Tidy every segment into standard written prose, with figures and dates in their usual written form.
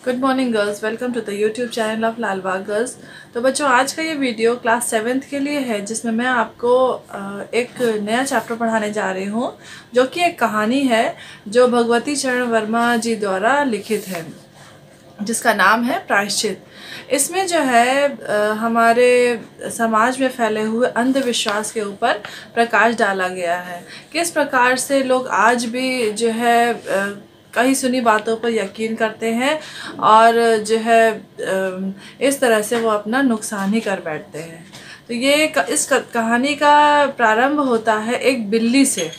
Good morning girls, welcome to the YouTube channel of Lalbagh girls. तो बच्चों, आज का ये वीडियो क्लास 7th के लिए है, जिसमें मैं आपको एक नया चैप्टर पढ़ाने जा रही हूँ, जो कि एक कहानी है जो भगवती चरण वर्मा जी द्वारा लिखित है, जिसका नाम है प्रायश्चित। इसमें जो है हमारे समाज में फैले हुए अंधविश्वास के ऊपर प्रकाश डाला गया है। किस प्रकार से लोग आज भी जो है कई सुनी बातों पर यकीन करते हैं और जो है इस तरह से वो अपना नुकसान ही कर बैठते हैं। तो इस कहानी का प्रारंभ होता है एक बिल्ली से,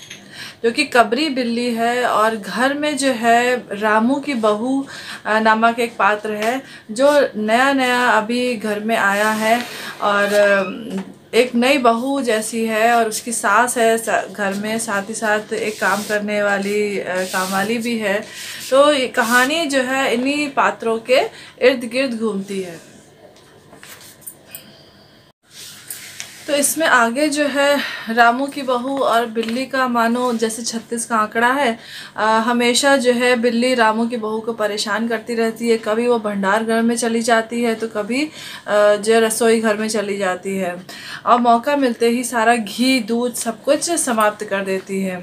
जो कि कबरी बिल्ली है, और घर में जो है रामू की बहू नामक एक पात्र है, जो नया नया अभी घर में आया है और एक नई बहू जैसी है, और उसकी सास है घर में, साथ ही साथ एक काम करने वाली कामवाली भी है। तो ये कहानी जो है इन्हीं पात्रों के इर्द गिर्द घूमती है। तो इसमें आगे जो है रामू की बहू और बिल्ली का मानो जैसे 36 का आंकड़ा है। हमेशा जो है बिल्ली रामू की बहू को परेशान करती रहती है। कभी वो भंडार घर में चली जाती है तो कभी जो रसोई घर में चली जाती है, और मौका मिलते ही सारा घी दूध सब कुछ समाप्त कर देती है।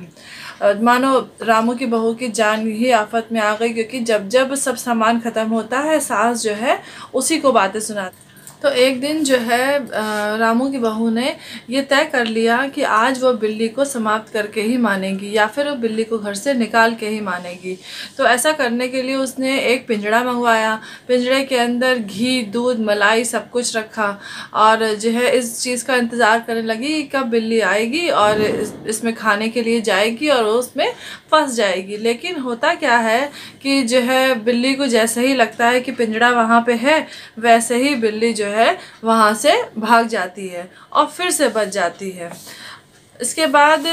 मानो रामू की बहू की जान ही आफत में आ गई, क्योंकि जब जब सब सामान ख़त्म होता है, सास जो है उसी को बातें सुनाती। तो एक दिन जो है रामू की बहू ने ये तय कर लिया कि आज वो बिल्ली को समाप्त करके ही मानेगी, या फिर वो बिल्ली को घर से निकाल के ही मानेगी। तो ऐसा करने के लिए उसने एक पिंजड़ा मंगवाया। पिंजड़े के अंदर घी दूध मलाई सब कुछ रखा, और जो है इस चीज़ का इंतज़ार करने लगी कब बिल्ली आएगी और इसमें खाने के लिए जाएगी और उसमें फंस जाएगी। लेकिन होता क्या है कि जो है बिल्ली को जैसे ही लगता है कि पिंजड़ा वहाँ पे है, वैसे ही बिल्ली जो है वहाँ से भाग जाती है और फिर से बच जाती है। इसके बाद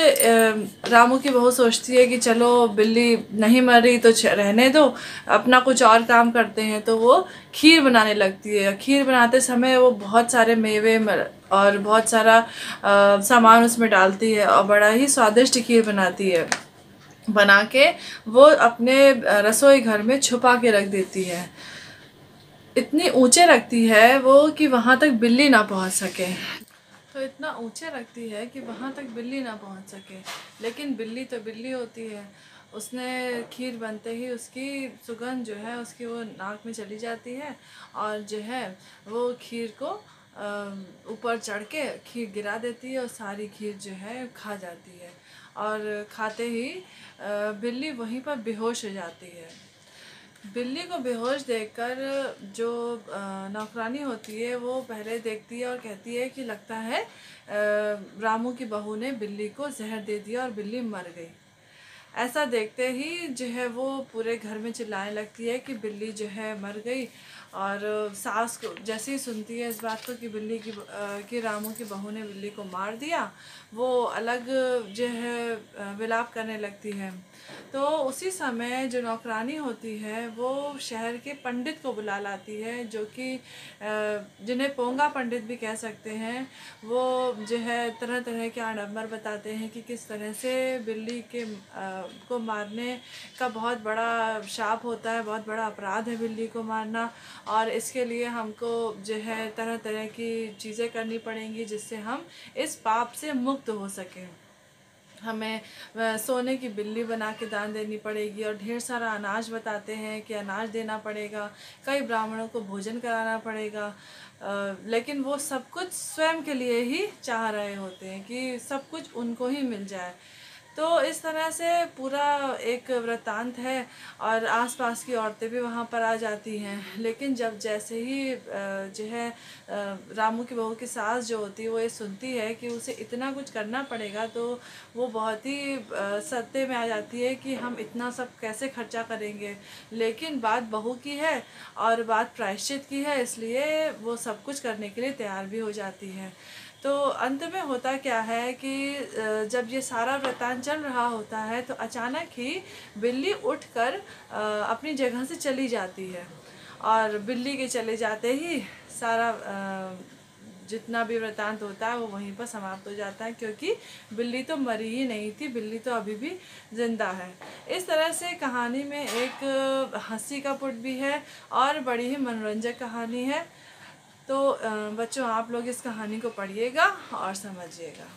रामू की बहू सोचती है कि चलो बिल्ली नहीं मर रही तो रहने दो, अपना कुछ और काम करते हैं। तो वो खीर बनाने लगती है। खीर बनाते समय वो बहुत सारे मेवे और बहुत सारा सामान उसमें डालती है, और बड़ा ही स्वादिष्ट खीर बनाती है। बना के वो अपने रसोई घर में छुपा के रख देती है। इतनी ऊंचे रखती है वो कि वहाँ तक बिल्ली ना पहुँच सके। तो इतना ऊंचे रखती है कि वहाँ तक बिल्ली ना पहुँच सके। लेकिन बिल्ली तो बिल्ली होती है। उसने खीर बनते ही उसकी सुगंध जो है उसकी वो नाक में चली जाती है, और जो है वो खीर को ऊपर चढ़ के खीर गिरा देती है, और सारी खीर जो है खा जाती है। और खाते ही बिल्ली वहीं पर बेहोश हो जाती है। बिल्ली को बेहोश देखकर जो नौकरानी होती है वो पहले देखती है और कहती है कि लगता है रामू की बहू ने बिल्ली को जहर दे दिया और बिल्ली मर गई। ऐसा देखते ही जो है वो पूरे घर में चिल्लाने लगती है कि बिल्ली जो है मर गई। और सास को जैसे ही सुनती है इस बात को कि कि रामू की बहू ने बिल्ली को मार दिया, वो अलग जो है विलाप करने लगती है। तो उसी समय जो नौकरानी होती है वो शहर के पंडित को बुला लाती है, जो कि जिन्हें पोंगा पंडित भी कह सकते हैं। वो जो है तरह तरह के आडंबर बताते हैं कि किस तरह से बिल्ली के को मारने का बहुत बड़ा शाप होता है, बहुत बड़ा अपराध है बिल्ली को मारना, और इसके लिए हमको जो है तरह तरह की चीज़ें करनी पड़ेंगी जिससे हम इस पाप से मुक्त हो सकें। हमें सोने की बिल्ली बना के दान देनी पड़ेगी, और ढेर सारा अनाज बताते हैं कि अनाज देना पड़ेगा, कई ब्राह्मणों को भोजन कराना पड़ेगा। लेकिन वो सब कुछ स्वयं के लिए ही चाह रहे होते हैं कि सब कुछ उनको ही मिल जाए। तो इस तरह से पूरा एक वृत्तांत है, और आसपास की औरतें भी वहाँ पर आ जाती हैं। लेकिन जब जैसे ही जो है रामू की बहू की सास जो होती है वो ये सुनती है कि उसे इतना कुछ करना पड़ेगा, तो वो बहुत ही सत्ते में आ जाती है कि हम इतना सब कैसे खर्चा करेंगे। लेकिन बात बहू की है और बात प्रायश्चित की है, इसलिए वो सब कुछ करने के लिए तैयार भी हो जाती है। तो अंत में होता क्या है कि जब ये सारा वृतांत चल रहा होता है तो अचानक ही बिल्ली उठकर अपनी जगह से चली जाती है, और बिल्ली के चले जाते ही सारा जितना भी वृतांत होता है वो वहीं पर समाप्त हो जाता है, क्योंकि बिल्ली तो मरी ही नहीं थी, बिल्ली तो अभी भी जिंदा है। इस तरह से कहानी में एक हंसी का पुट भी है और बड़ी ही मनोरंजक कहानी है। तो बच्चों, आप लोग इस कहानी को पढ़िएगा और समझिएगा।